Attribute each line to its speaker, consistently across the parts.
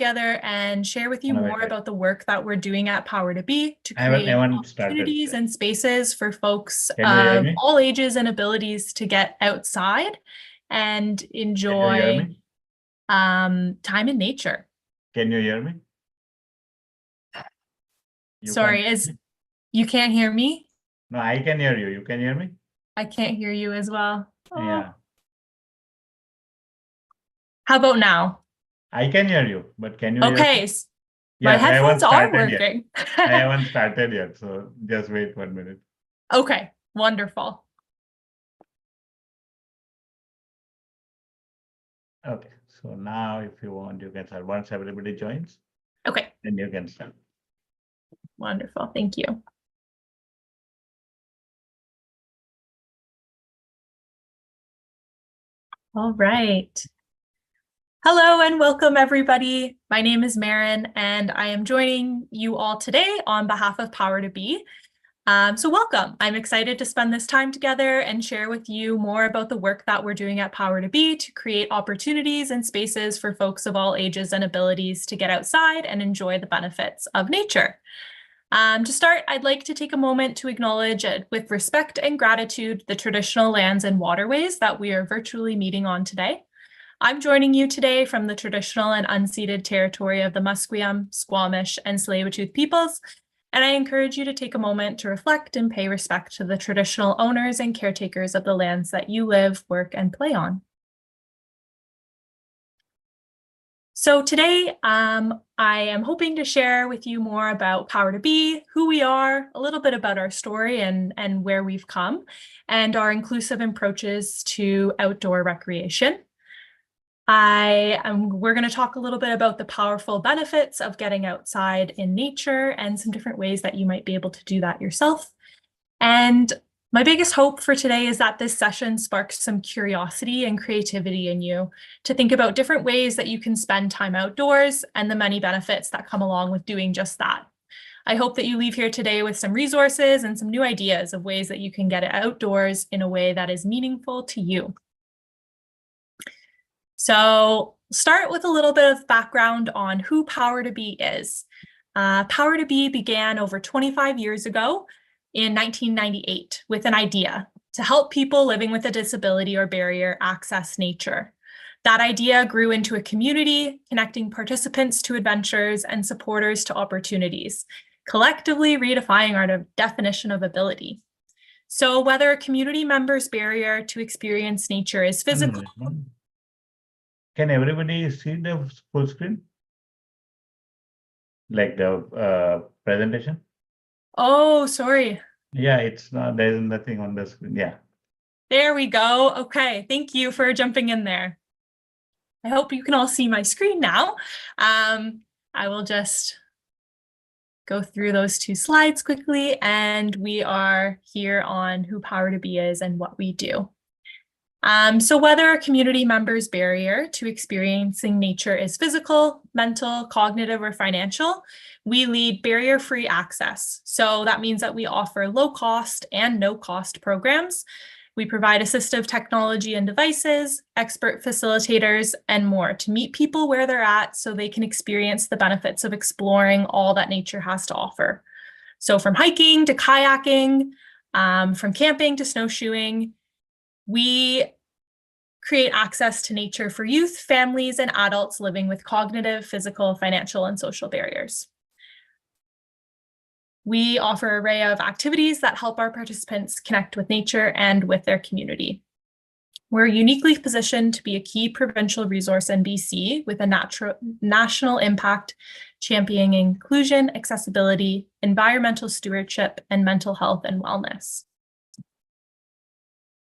Speaker 1: together and share with you
Speaker 2: No,
Speaker 1: more
Speaker 2: wait.
Speaker 1: about the work that we're doing at Power to Be to
Speaker 2: I haven't,
Speaker 1: create
Speaker 2: I haven't started.
Speaker 1: opportunities and spaces for folks
Speaker 2: Can you hear
Speaker 1: of
Speaker 2: me?
Speaker 1: all ages and abilities to get outside and
Speaker 2: Can you hear
Speaker 1: enjoy
Speaker 2: me?
Speaker 1: time in nature.
Speaker 2: Can you hear me?
Speaker 1: Sorry, you can't hear me?
Speaker 2: No, I can hear you. You can hear me?
Speaker 1: I can't hear you as well. Oh.
Speaker 2: Yeah.
Speaker 1: How about now?
Speaker 2: I can hear you, but can you hear
Speaker 1: Okay,
Speaker 2: me?
Speaker 1: my
Speaker 2: Yeah, I haven't
Speaker 1: headphones are
Speaker 2: started yet.
Speaker 1: working.
Speaker 2: I haven't started yet, so just wait 1 minute.
Speaker 1: Okay, wonderful.
Speaker 2: Okay, so now if you want, you can start. Once everybody joins,
Speaker 1: Okay,
Speaker 2: then you can start.
Speaker 1: wonderful. Thank you. All right. Hello and welcome, everybody. My name is Marin, and I am joining you all today on behalf of Power to Be. So welcome. I'm excited to spend this time together and share with you more about the work that we're doing at Power to Be to create opportunities and spaces for folks of all ages and abilities to get outside and enjoy the benefits of nature. To start, I'd like to take a moment to acknowledge with respect and gratitude the traditional lands and waterways that we are virtually meeting on today. I'm joining you today from the traditional and unceded territory of the Musqueam, Squamish, and Tsleil-Waututh peoples, and I encourage you to take a moment to reflect and pay respect to the traditional owners and caretakers of the lands that you live, work, and play on. So today, I am hoping to share with you more about Power to Be, who we are, a little bit about our story and where we've come, and our inclusive approaches to outdoor recreation. We're going to talk a little bit about the powerful benefits of getting outside in nature and some different ways that you might be able to do that yourself. And my biggest hope for today is that this session sparks some curiosity and creativity in you to think about different ways that you can spend time outdoors and the many benefits that come along with doing just that. I hope that you leave here today with some resources and some new ideas of ways that you can get it outdoors in a way that is meaningful to you. So start with a little bit of background on who Power to Be is. Power to Be began over 25 years ago in 1998 with an idea to help people living with a disability or barrier access nature. That idea grew into a community, connecting participants to adventures and supporters to opportunities, collectively redefining our definition of ability. So whether a community member's barrier to experience nature is physical.
Speaker 2: Can everybody see the full screen? Like the presentation?
Speaker 1: Oh, sorry.
Speaker 2: Yeah, it's not, there's nothing on the screen. Yeah.
Speaker 1: There we go. Okay, thank you for jumping in there. I hope you can all see my screen now. I will just go through those two slides quickly, and we are here on who Power to Be is and what we do. So whether a community member's barrier to experiencing nature is physical, mental, cognitive, or financial, we lead barrier-free access. So that means that we offer low-cost and no-cost programs. We provide assistive technology and devices, expert facilitators, and more to meet people where they're at so they can experience the benefits of exploring all that nature has to offer. So from hiking to kayaking, from camping to snowshoeing, we create access to nature for youth, families, and adults living with cognitive, physical, financial, and social barriers. We offer an array of activities that help our participants connect with nature and with their community. We're uniquely positioned to be a key provincial resource in BC with a national impact championing inclusion, accessibility, environmental stewardship, and mental health and wellness.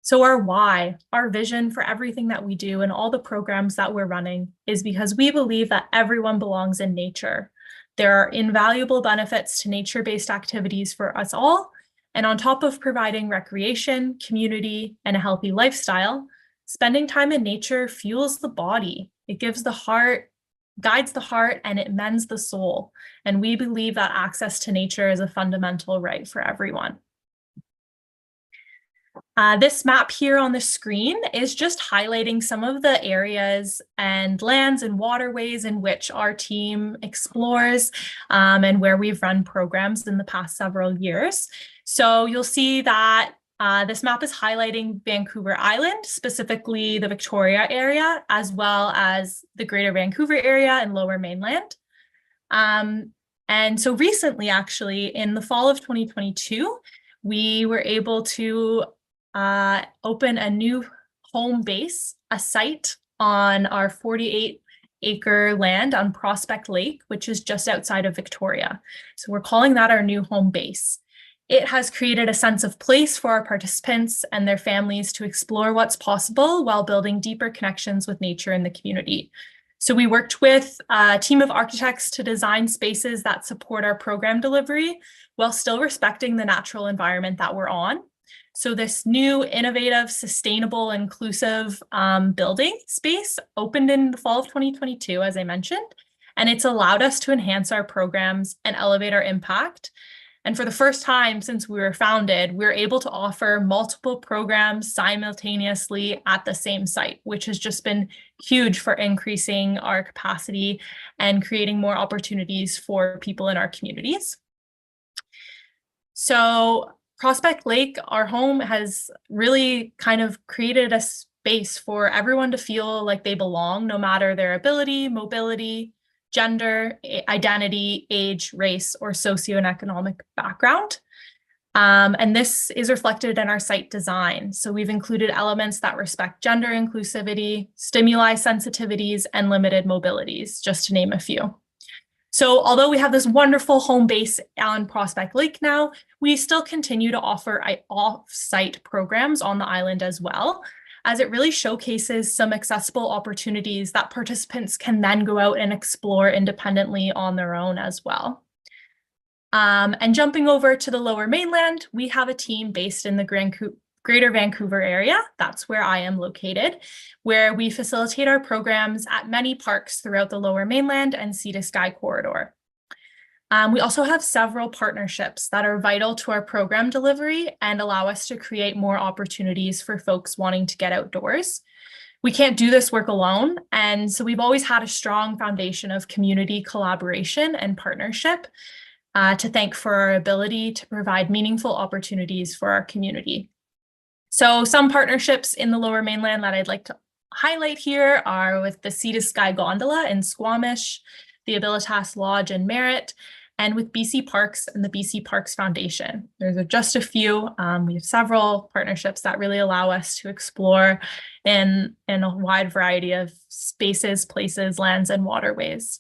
Speaker 1: So our why, our vision for everything that we do and all the programs that we're running is because we believe that everyone belongs in nature. There are invaluable benefits to nature-based activities for us all. And on top of providing recreation, community, and a healthy lifestyle, spending time in nature fuels the body. It gives the heart, guides the heart, and it mends the soul. And we believe that access to nature is a fundamental right for everyone. This map here on the screen is just highlighting some of the areas and lands and waterways in which our team explores and where we've run programs in the past several years. So you'll see that this map is highlighting Vancouver Island, specifically the Victoria area, as well as the Greater Vancouver area and Lower Mainland. And so recently, actually, in the fall of 2022, we were able to open a new home base, a site on our 48-acre land on Prospect Lake, which is just outside of Victoria. So we're calling that our new home base. It has created a sense of place for our participants and their families to explore what's possible while building deeper connections with nature in the community. So we worked with a team of architects to design spaces that support our program delivery while still respecting the natural environment that we're on. So this new innovative, sustainable, inclusive building space opened in the fall of 2022, as I mentioned, and it's allowed us to enhance our programs and elevate our impact. And for the first time since we were founded, we're able to offer multiple programs simultaneously at the same site, which has just been huge for increasing our capacity and creating more opportunities for people in our communities. So Prospect Lake, our home, has really kind of created a space for everyone to feel like they belong, no matter their ability, mobility, gender, identity, age, race, or socioeconomic background. And this is reflected in our site design. So we've included elements that respect gender inclusivity, stimuli sensitivities, and limited mobilities, just to name a few. So although we have this wonderful home base on Prospect Lake now, we still continue to offer off-site programs on the island as well, as it really showcases some accessible opportunities that participants can then go out and explore independently on their own as well. And jumping over to the Lower Mainland, we have a team based in the Greater Vancouver area, that's where I am located, where we facilitate our programs at many parks throughout the Lower Mainland and Sea to Sky corridor. We also have several partnerships that are vital to our program delivery and allow us to create more opportunities for folks wanting to get outdoors. We can't do this work alone, and so we've always had a strong foundation of community collaboration and partnership to thank for our ability to provide meaningful opportunities for our community. So some partnerships in the Lower Mainland that I'd like to highlight here are with the Sea to Sky Gondola in Squamish, the Abilitas Lodge in Merritt, and with BC Parks and the BC Parks Foundation. There's just a few. We have several partnerships that really allow us to explore in a wide variety of spaces, places, lands, and waterways.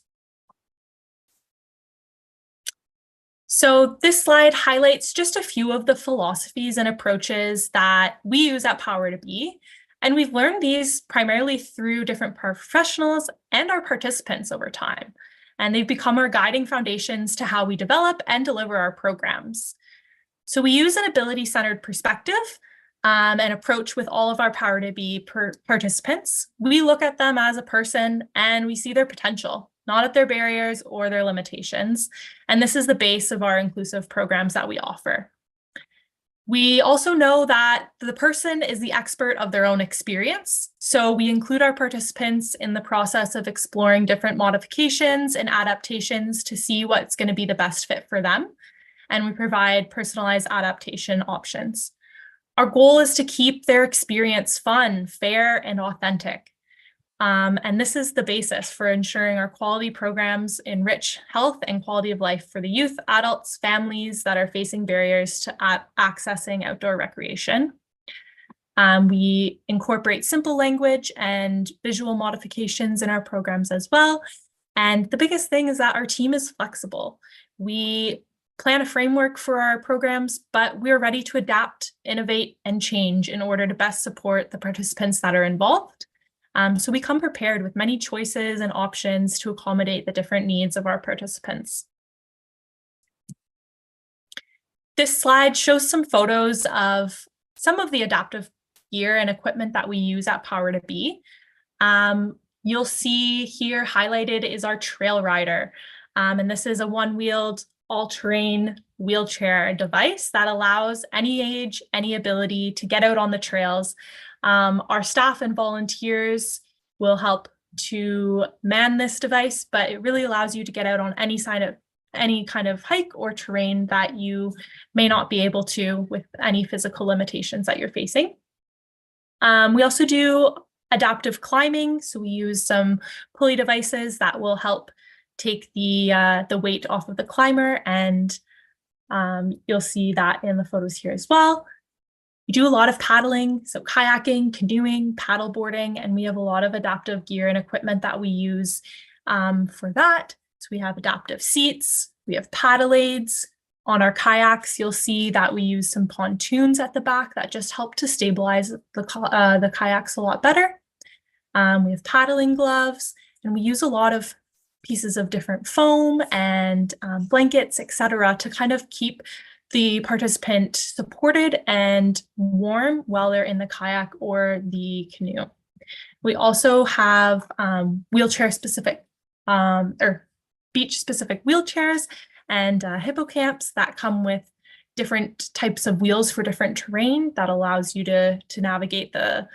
Speaker 1: So this slide highlights just a few of the philosophies and approaches that we use at Power to Be. And we've learned these primarily through different professionals and our participants over time. And they've become our guiding foundations to how we develop and deliver our programs. So we use an ability-centered perspective and approach with all of our Power to Be participants. We look at them as a person and we see their potential, not at their barriers or their limitations. And this is the base of our inclusive programs that we offer. We also know that the person is the expert of their own experience. So we include our participants in the process of exploring different modifications and adaptations to see what's going to be the best fit for them. And we provide personalized adaptation options. Our goal is to keep their experience fun, fair, and authentic. And this is the basis for ensuring our quality programs enrich health and quality of life for the youth, adults, families that are facing barriers to accessing outdoor recreation. We incorporate simple language and visual modifications in our programs as well. And the biggest thing is that our team is flexible. We plan a framework for our programs, but we're ready to adapt, innovate, and change in order to best support the participants that are involved. So we come prepared with many choices and options to accommodate the different needs of our participants. This slide shows some photos of some of the adaptive gear and equipment that we use at Power to Be. You'll see here highlighted is our trail rider. And this is a one-wheeled all-terrain wheelchair device that allows any age, any ability to get out on the trails. Our staff and volunteers will help to man this device, but it really allows you to get out on any kind of hike or terrain that you may not be able to with any physical limitations that you're facing. We also do adaptive climbing, so we use some pulley devices that will help take the weight off of the climber, and you'll see that in the photos here as well. We do a lot of paddling, so kayaking, canoeing, paddleboarding, and we have a lot of adaptive gear and equipment that we use for that. So we have adaptive seats, we have paddle aids. On our kayaks, you'll see that we use some pontoons at the back that just help to stabilize the kayaks a lot better. We have paddling gloves, and we use a lot of pieces of different foam and blankets, etc., to kind of keep the participant supported and warm while they're in the kayak or the canoe. We also have wheelchair-specific or beach-specific wheelchairs and hippocamps that come with different types of wheels for different terrain that allows you to navigate the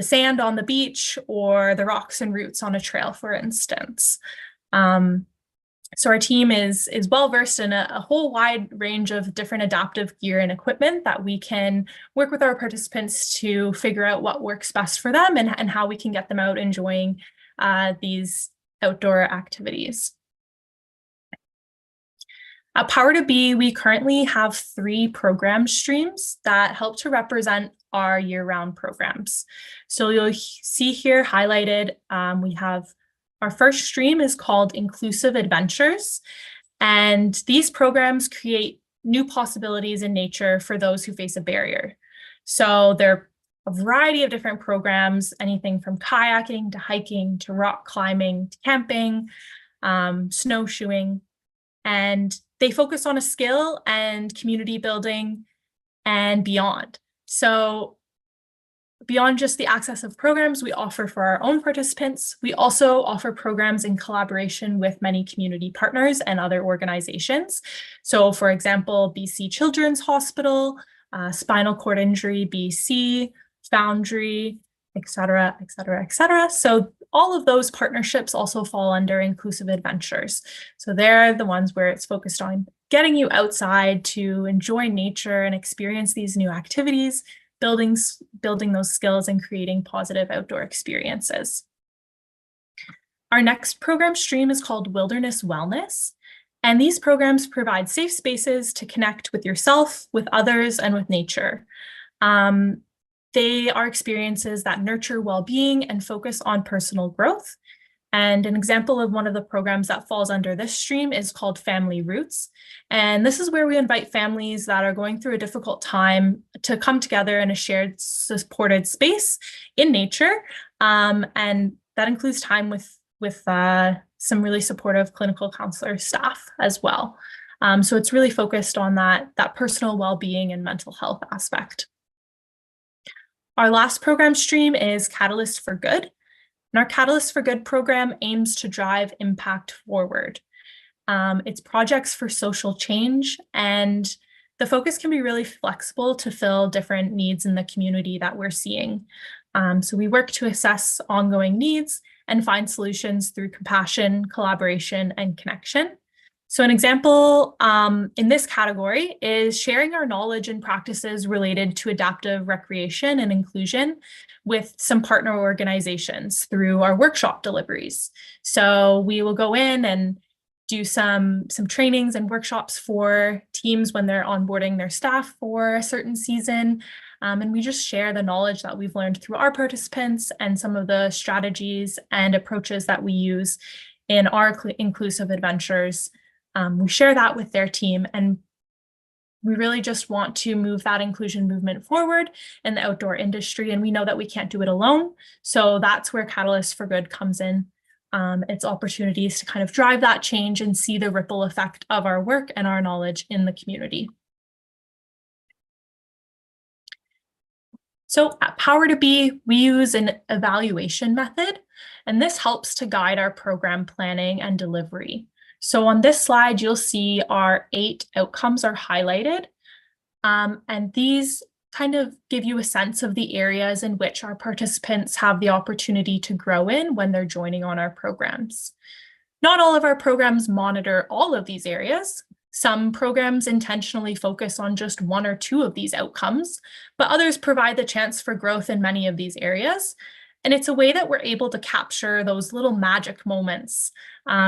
Speaker 1: sand on the beach or the rocks and roots on a trail, for instance. So our team is well-versed in a whole wide range of different adaptive gear and equipment that we can work with our participants to figure out what works best for them and how we can get them out enjoying these outdoor activities. At Power to Be, we currently have 3 program streams that help to represent our year-round programs. So you'll see here highlighted, we have our first stream is called Inclusive Adventures, and these programs create new possibilities in nature for those who face a barrier. So there are a variety of different programs, anything from kayaking to hiking to rock climbing to camping, snowshoeing, and they focus on a skill and community building and beyond. So beyond just the access of programs we offer for our own participants, we also offer programs in collaboration with many community partners and other organizations. So for example, BC Children's Hospital, Spinal Cord Injury BC, Foundry, etc., etc., etc. So all of those partnerships also fall under Inclusive Adventures. So they're the ones where it's focused on getting you outside to enjoy nature and experience these new activities, building those skills and creating positive outdoor experiences. Our next program stream is called Wilderness Wellness, and these programs provide safe spaces to connect with yourself, with others, and with nature. They are experiences that nurture well-being and focus on personal growth. And an example of one of the programs that falls under this stream is called Family Roots. And this is where we invite families that are going through a difficult time to come together in a shared supported space in nature. And that includes time with some really supportive clinical counselor staff as well. So it's really focused on that personal well-being and mental health aspect. Our last program stream is Catalyst for Good. And our Catalyst for Good program aims to drive impact forward. It's projects for social change, and the focus can be really flexible to fill different needs in the community that we're seeing. So we work to assess ongoing needs and find solutions through compassion, collaboration, and connection. So an example in this category is sharing our knowledge and practices related to adaptive recreation and inclusion with some partner organizations through our workshop deliveries. So we will go in and do some trainings and workshops for teams when they're onboarding their staff for a certain season. And we just share the knowledge that we've learned through our participants and some of the strategies and approaches that we use in our inclusive adventures. We share that with their team, and we really just want to move that inclusion movement forward in the outdoor industry, and we know that we can't do it alone. So that's where Catalyst for Good comes in. It's opportunities to kind of drive that change and see the ripple effect of our work and our knowledge in the community. So at Power to Be, we use an evaluation method, and this helps to guide our program planning and delivery. So on this slide, you'll see our 8 outcomes are highlighted. And these kind of give you a sense of the areas in which our participants have the opportunity to grow in when they're joining on our programs. Not all of our programs monitor all of these areas. Some programs intentionally focus on just 1 or 2 of these outcomes, but others provide the chance for growth in many of these areas. And it's a way that we're able to capture those little magic moments,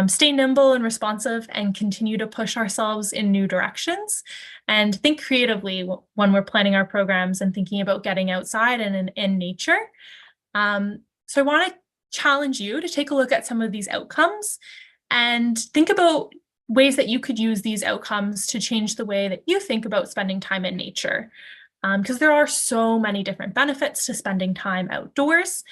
Speaker 1: stay nimble and responsive, and continue to push ourselves in new directions, and think creatively when we're planning our programs and thinking about getting outside and in nature. So I want to challenge you to take a look at some of these outcomes and think about ways that you could use these outcomes to change the way that you think about spending time in nature. Because there are so many different benefits to spending time outdoors,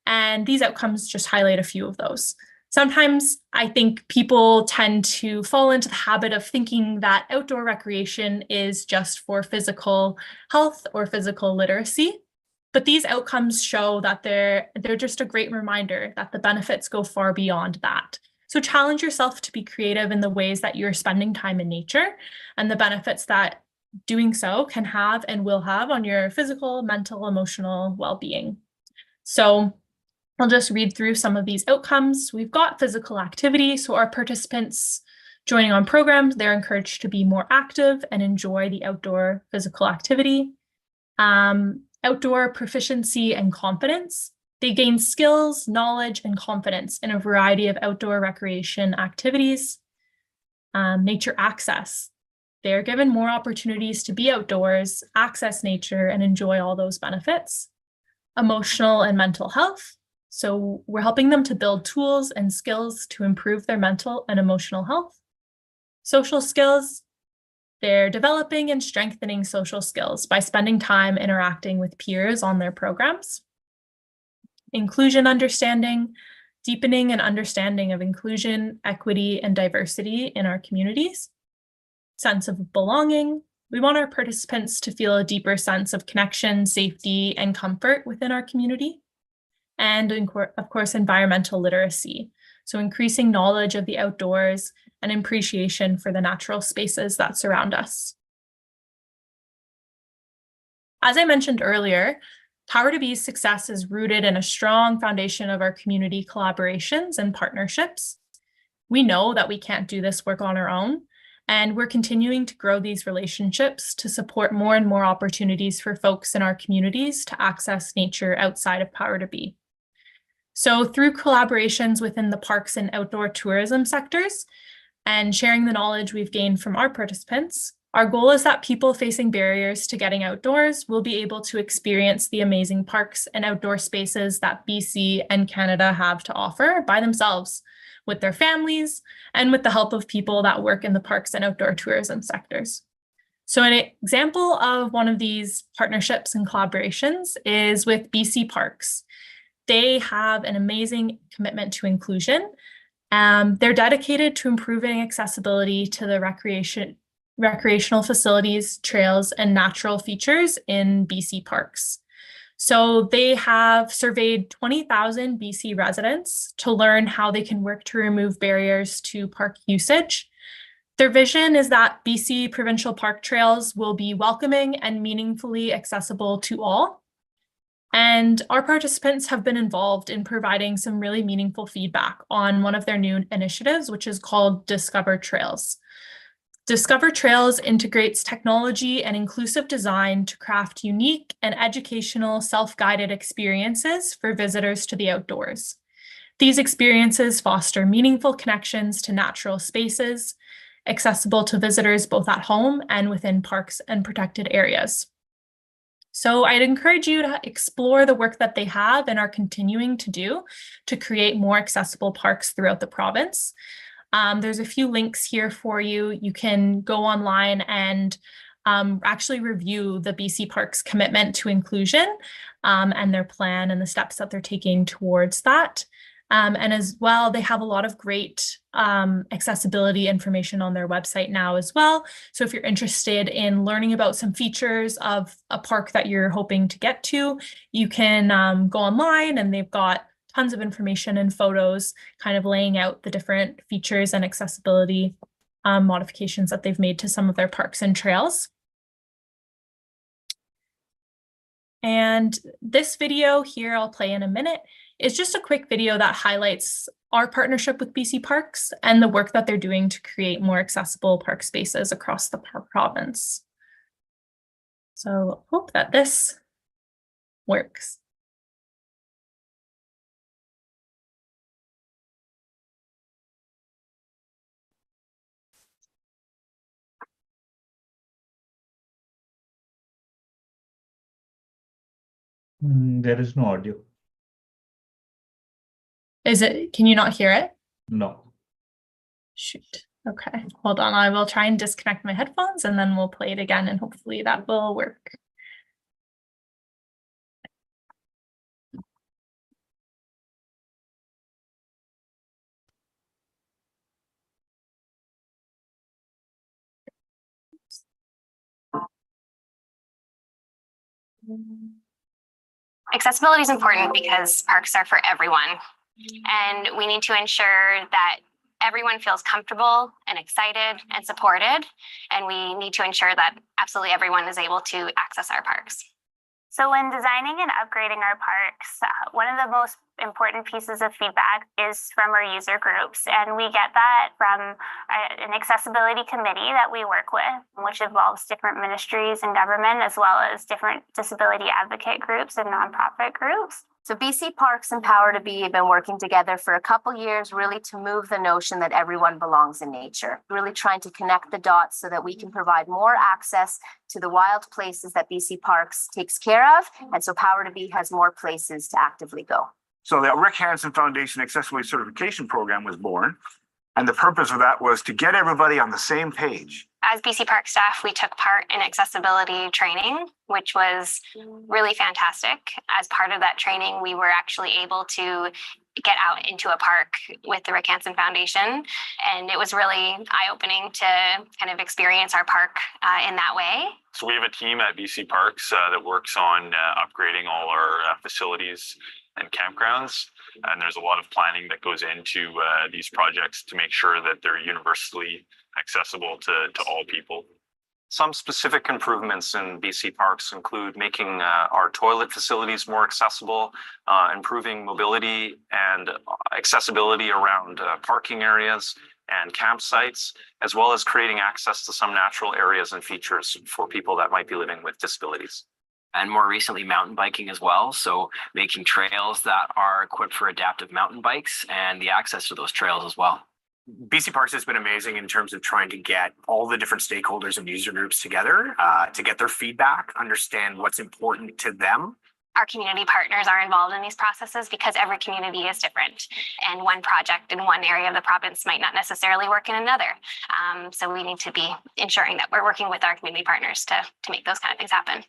Speaker 1: and these outcomes just highlight a few of those. Sometimes I think people tend to fall into the habit of thinking that outdoor recreation is just for physical health or physical literacy, but these outcomes show that they're just a great reminder that the benefits go far beyond that. So challenge yourself to be creative in the ways that you're spending time in nature and the benefits that doing so can have and will have on your physical, mental, emotional well-being. So I'll just read through some of these outcomes. We've got physical activity. So our participants joining on programs, they're encouraged to be more active and enjoy the outdoor physical activity. Outdoor proficiency and confidence. They gain skills, knowledge, and confidence in a variety of outdoor recreation activities. Nature access. They're given more opportunities to be outdoors, access nature, and enjoy all those benefits. Emotional and mental health. So we're helping them to build tools and skills to improve their mental and emotional health. Social skills. They're developing and strengthening social skills by spending time interacting with peers on their programs. Inclusion understanding, deepening an understanding of inclusion, equity, and diversity in our communities. Sense of belonging. We want our participants to feel a deeper sense of connection, safety, and comfort within our community. And of course, environmental literacy. So increasing knowledge of the outdoors and appreciation for the natural spaces that surround us. As I mentioned earlier, Power to Be's success is rooted in a strong foundation of our community collaborations and partnerships. We know that we can't do this work on our own, and we're continuing to grow these relationships to support more and more opportunities for folks in our communities to access nature outside of Power to Be. So through collaborations within the parks and outdoor tourism sectors and sharing the knowledge we've gained from our participants, our goal is that people facing barriers to getting outdoors will be able to experience the amazing parks and outdoor spaces that BC and Canada have to offer by themselves, with their families, and with the help of people that work in the parks and outdoor tourism sectors. So an example of one of these partnerships and collaborations is with BC Parks. They have an amazing commitment to inclusion. They're dedicated to improving accessibility to the recreational facilities, trails, and natural features in BC Parks. So they have surveyed 20,000 BC residents to learn how they can work to remove barriers to park usage. Their vision is that BC provincial park trails will be welcoming and meaningfully accessible to all. And our participants have been involved in providing some really meaningful feedback on one of their new initiatives, which is called Discover Trails. Discover Trails integrates technology and inclusive design to craft unique and educational self-guided experiences for visitors to the outdoors. These experiences foster meaningful connections to natural spaces, accessible to visitors both at home and within parks and protected areas. So I'd encourage you to explore the work that they have and are continuing to do to create more accessible parks throughout the province. There's a few links here for you. You can go online and actually review the BC Parks commitment to inclusion and their plan and the steps that they're taking towards that. And as well, they have a lot of great accessibility information on their website now as well. So if you're interested in learning about some features of a park that you're hoping to get to, you can go online, and they've got tons of information and photos kind of laying out the different features and accessibility modifications that they've made to some of their parks and trails. And this video here I'll play in a minute is just a quick video that highlights our partnership with BC Parks and the work that they're doing to create more accessible park spaces across the province. So hope that this works.
Speaker 2: There is no audio.
Speaker 1: Can you not hear it?
Speaker 2: No.
Speaker 1: Shoot. Okay, hold on. I will try and disconnect my headphones and then we'll play it again and hopefully that will work.
Speaker 3: Accessibility is important because parks are for everyone, and we need to ensure that everyone feels comfortable and excited and supported, and we need to ensure that absolutely everyone is able to access our parks.
Speaker 4: So when designing and upgrading our parks, one of the most important pieces of feedback is from our user groups. And we get that from an accessibility committee that we work with, which involves different ministries and government, as well as different disability advocate groups and nonprofit groups.
Speaker 5: So BC Parks and Power to Be have been working together for a couple years, really to move the notion that everyone belongs in nature, really trying to connect the dots so that we can provide more access to the wild places that BC Parks takes care of. And so Power to Be has more places to actively go.
Speaker 6: So the Rick Hansen Foundation Accessibility Certification Program was born. And the purpose of that was to get everybody on the same page.
Speaker 3: As BC Park staff, we took part in accessibility training, which was really fantastic. As part of that training, we were actually able to get out into a park with the Rick Hansen Foundation. And it was really eye-opening to kind of experience our park in that way.
Speaker 7: So we have a team at BC Parks that works on upgrading all our facilities and campgrounds. And there's a lot of planning that goes into these projects to make sure that they're universally accessible to all people.
Speaker 8: Some specific improvements in BC Parks include making our toilet facilities more accessible, improving mobility and accessibility around parking areas and campsites, as well as creating access to some natural areas and features for people that might be living with disabilities.
Speaker 9: And more recently, mountain biking as well. So making trails that are equipped for adaptive mountain bikes and the access to those trails as well.
Speaker 10: BC Parks has been amazing in terms of trying to get all the different stakeholders and user groups together to get their feedback, understand what's important to them.
Speaker 3: Our community partners are involved in these processes because every community is different, and one project in one area of the province might not necessarily work in another. So we need to be ensuring that we're working with our community partners to make those kind of things happen.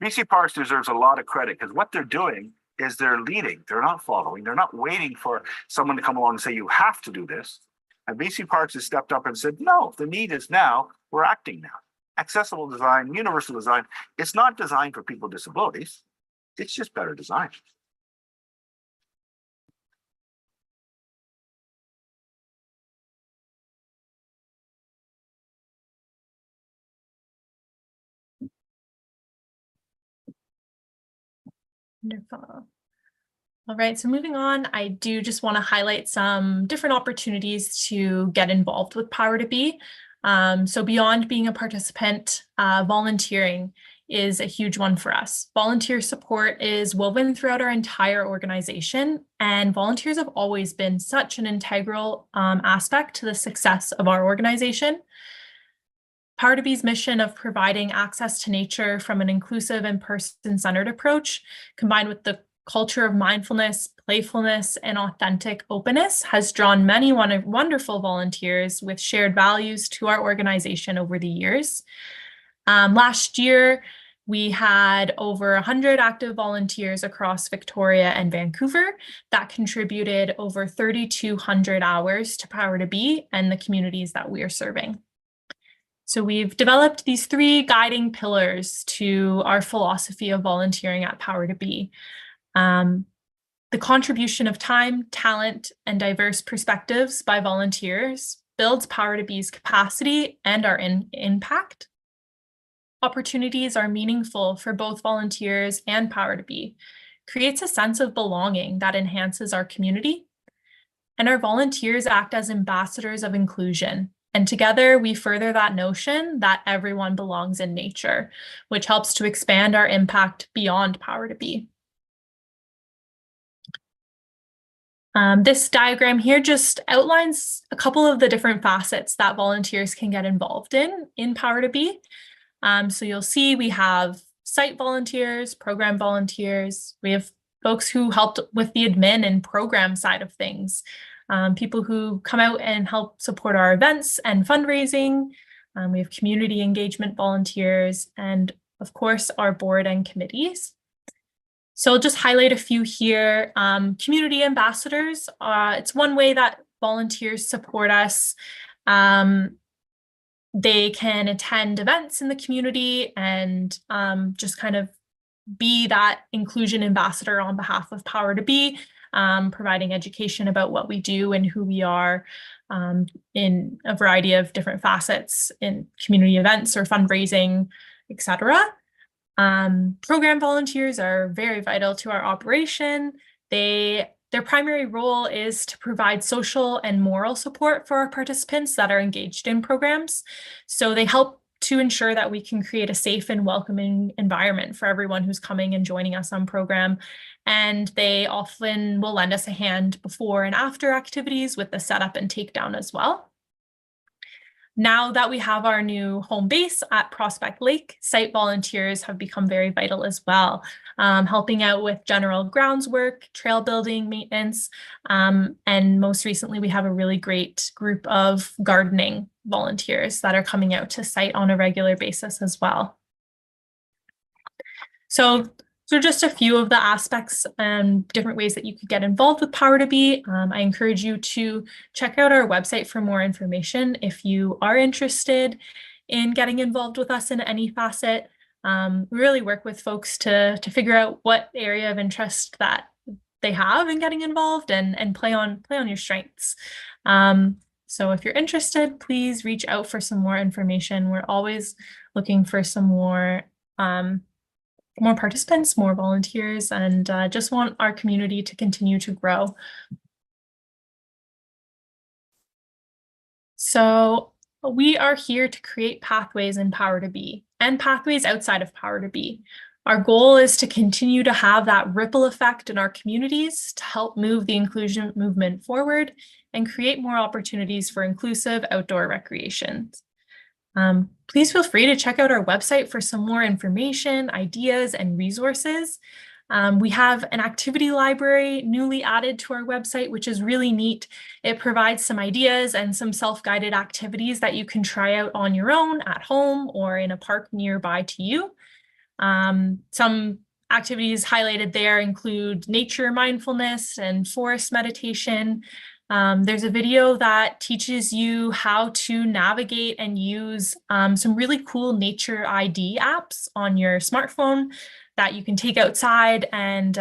Speaker 6: BC Parks deserves a lot of credit because what they're doing is they're leading. They're not following. They're not waiting for someone to come along and say, you have to do this. And BC Parks has stepped up and said, no, the need is now. We're acting now. Accessible design, universal design. It's not designed for people with disabilities. It's just better design.
Speaker 1: Wonderful. All right, so moving on, I do just want to highlight some different opportunities to get involved with Power to Be. So beyond being a participant, volunteering is a huge one for us. Volunteer support is woven throughout our entire organization, and volunteers have always been such an integral aspect to the success of our organization. Power to Be's mission of providing access to nature from an inclusive and person-centered approach, combined with the culture of mindfulness, playfulness, and authentic openness, has drawn many wonderful volunteers with shared values to our organization over the years. Last year, we had over 100 active volunteers across Victoria and Vancouver that contributed over 3,200 hours to Power to Be and the communities that we are serving. So we've developed these 3 guiding pillars to our philosophy of volunteering at Power to Be. The The contribution of time, talent, and diverse perspectives by volunteers builds Power to Be's capacity and our impact. Opportunities are meaningful for both volunteers and Power to Be, creates a sense of belonging that enhances our community. And our volunteers act as ambassadors of inclusion. And together we further that notion that everyone belongs in nature, which helps to expand our impact beyond Power to Be. This diagram here just outlines a couple of the different facets that volunteers can get involved in Power to Be. So you'll see we have site volunteers, program volunteers. We have folks who helped with the admin and program side of things. People who come out and help support our events and fundraising. We have community engagement volunteers, and of course, our board and committees. So I'll just highlight a few here. Community ambassadors, it's one way that volunteers support us. They can attend events in the community and just kind of be that inclusion ambassador on behalf of Power to Be, providing education about what we do and who we are in a variety of different facets in community events or fundraising, etc. Program volunteers are very vital to our operation. Their primary role is to provide social and moral support for our participants that are engaged in programs. So they help to ensure that we can create a safe and welcoming environment for everyone who's coming and joining us on program. And they often will lend us a hand before and after activities with the setup and takedown as well. Now that we have our new home base at Prospect Lake, site volunteers have become very vital as well, helping out with general grounds work, trail building, maintenance, and most recently we have a really great group of gardening volunteers that are coming out to site on a regular basis as well. So just a few of the aspects and different ways that you could get involved with Power to Be. I encourage you to check out our website for more information if you are interested in getting involved with us in any facet. We really work with folks to figure out what area of interest that they have in getting involved and play on your strengths. So if you're interested, please reach out for some more information. We're always looking for some more participants, more volunteers, and just want our community to continue to grow. So we are here to create pathways in Power to Be and pathways outside of Power to Be. Our goal is to continue to have that ripple effect in our communities to help move the inclusion movement forward and create more opportunities for inclusive outdoor recreation. Please feel free to check out our website for some more information, ideas, and resources. We have an activity library newly added to our website, which is really neat. It provides some ideas and some self-guided activities that you can try out on your own at home or in a park nearby to you. Some activities highlighted there include nature mindfulness and forest meditation. There's a video that teaches you how to navigate and use some really cool nature ID apps on your smartphone that you can take outside and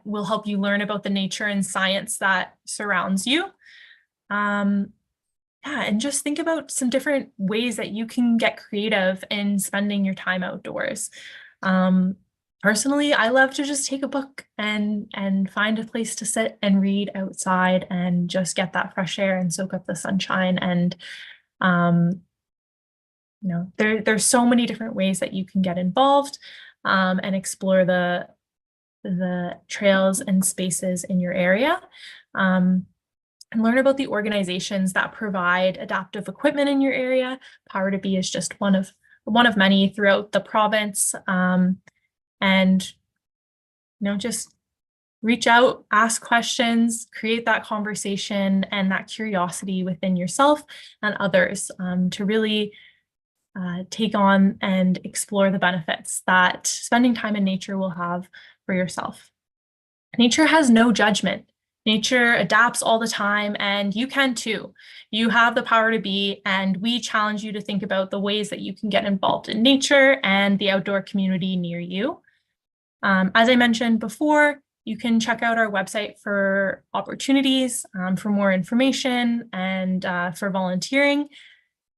Speaker 1: will help you learn about the nature and science that surrounds you. Yeah, and just think about some different ways that you can get creative in spending your time outdoors. Personally, I love to just take a book and find a place to sit and read outside and just get that fresh air and soak up the sunshine. And you know, there's so many different ways that you can get involved and explore the trails and spaces in your area. And learn about the organizations that provide adaptive equipment in your area. Power to Be is just one of many throughout the province. And you know, just reach out, ask questions, create that conversation and that curiosity within yourself and others to really take on and explore the benefits that spending time in nature will have for yourself. Nature has no judgment. Nature adapts all the time, and you can too. You have the power to be, and we challenge you to think about the ways that you can get involved in nature and the outdoor community near you. As I mentioned before, you can check out our website for opportunities, for more information, and for volunteering.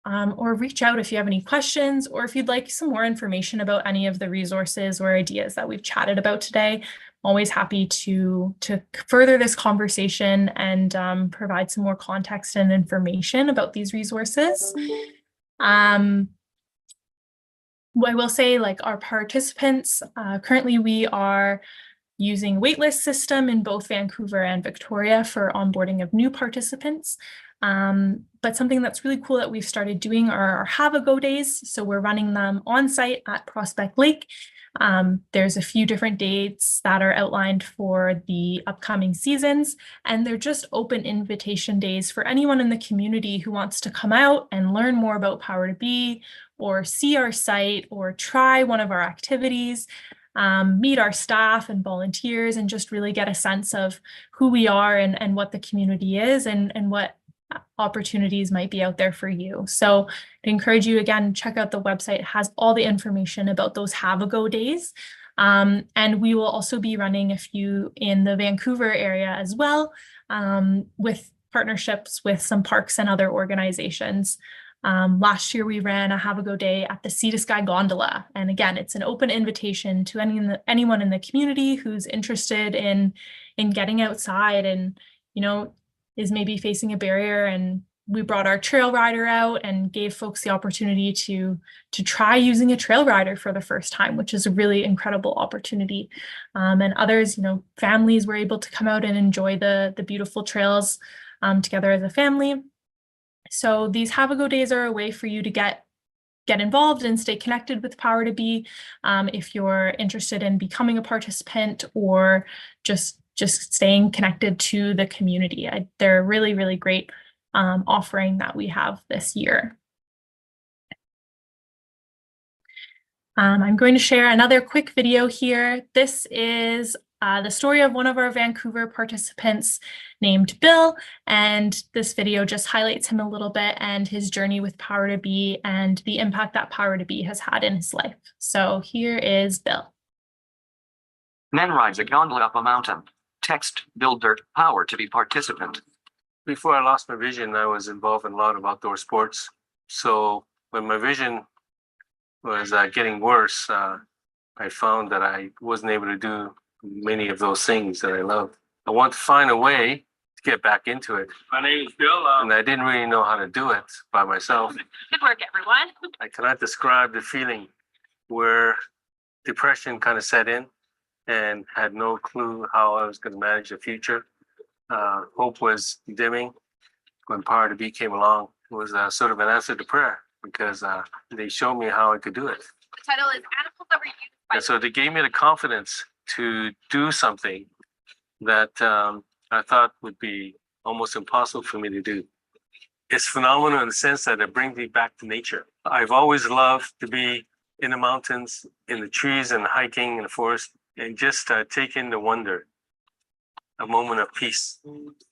Speaker 1: Or reach out if you have any questions, or if you'd like some more information about any of the resources or ideas that we've chatted about today. I'm always happy to further this conversation and provide some more context and information about these resources. I will say, like, our participants, currently we are using waitlist system in both Vancouver and Victoria for onboarding of new participants. But something that's really cool that we've started doing are our Have a Go days. So we're running them on site at Prospect Lake. There's a few different dates that are outlined for the upcoming seasons, and they're just open invitation days for anyone in the community who wants to come out and learn more about Power to Be, or see our site, or try one of our activities. Meet our staff and volunteers, and just really get a sense of who we are and what the community is, and what opportunities might be out there for you. So I encourage you, again, check out the website. It has all the information about those Have a Go days. And we will also be running a few in the Vancouver area as well, with partnerships with some parks and other organizations. Last year we ran a Have a Go day at the Sea to Sky Gondola. And again, it's an open invitation to anyone in the community who's interested in getting outside and, is maybe facing a barrier. And we brought our trail rider out and gave folks the opportunity to try using a trail rider for the first time, which is a really incredible opportunity. And others, families were able to come out and enjoy the beautiful trails together as a family. So these Have a Go days are a way for you to get involved and stay connected with Power to Be, if you're interested in becoming a participant or just staying connected to the community. They're a really, really great offering that we have this year. I'm going to share another quick video here. This is the story of one of our Vancouver participants named Bill, and this video just highlights him a little bit and his journey with Power to Be and the impact that Power to Be has had in his life. So here is Bill.
Speaker 11: Man rides a gondola up a mountain. Text, build dirt, Power to Be participant.
Speaker 12: Before I lost my vision, I was involved in a lot of outdoor sports. So when my vision was getting worse, I found that I wasn't able to do many of those things that I love. I want to find a way to get back into it.
Speaker 13: My name is Bill.
Speaker 12: And I didn't really know how to do it by myself.
Speaker 13: Good work, everyone.
Speaker 12: I cannot describe the feeling where depression kind of set in and had no clue how I was going to manage the future. Hope was dimming when Power to Be came along. It was sort of an answer to prayer because they showed me how I could do it.
Speaker 13: The title is Animals That Were Used by...
Speaker 12: And so they gave me the confidence to do something that I thought would be almost impossible for me to do. It's phenomenal in the sense that it brings me back to nature. I've always loved to be in the mountains, in the trees and hiking in the forest, and just take in the wonder, a moment of peace.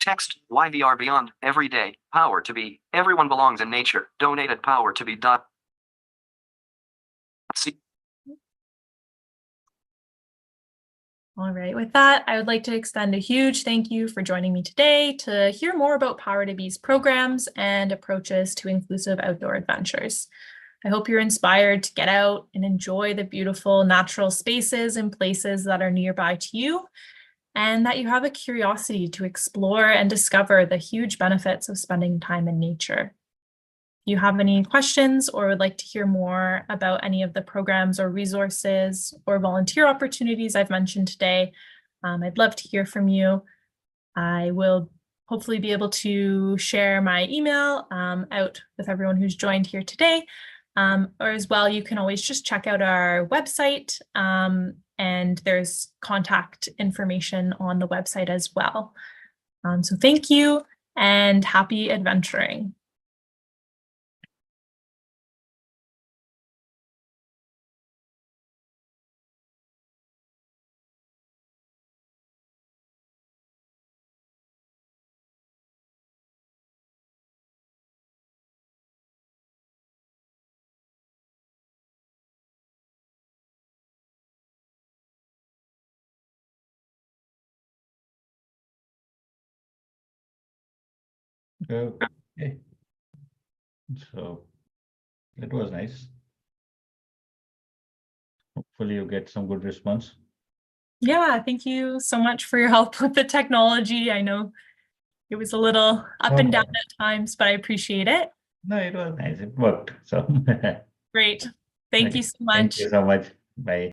Speaker 11: Text, YVR Beyond, every day, Power to Be. Everyone belongs in nature. Donate at Power to Be.
Speaker 1: All right, with that, I would like to extend a huge thank you for joining me today to hear more about Power to Be's programs and approaches to inclusive outdoor adventures. I hope you're inspired to get out and enjoy the beautiful natural spaces and places that are nearby to you, and that you have a curiosity to explore and discover the huge benefits of spending time in nature. If you have any questions or would like to hear more about any of the programs or resources or volunteer opportunities I've mentioned today, I'd love to hear from you. I will hopefully be able to share my email out with everyone who's joined here today. Or as well, you can always just check out our website, and there's contact information on the website as well. So thank you and happy adventuring.
Speaker 2: Okay. So that was nice. Hopefully you get some good response.
Speaker 1: Yeah, thank you so much for your help with the technology. I know it was a little up and down at times, but I appreciate it.
Speaker 2: No, it was nice. It worked. So
Speaker 1: Great. Thank you so much.
Speaker 2: Thank you so much. Bye.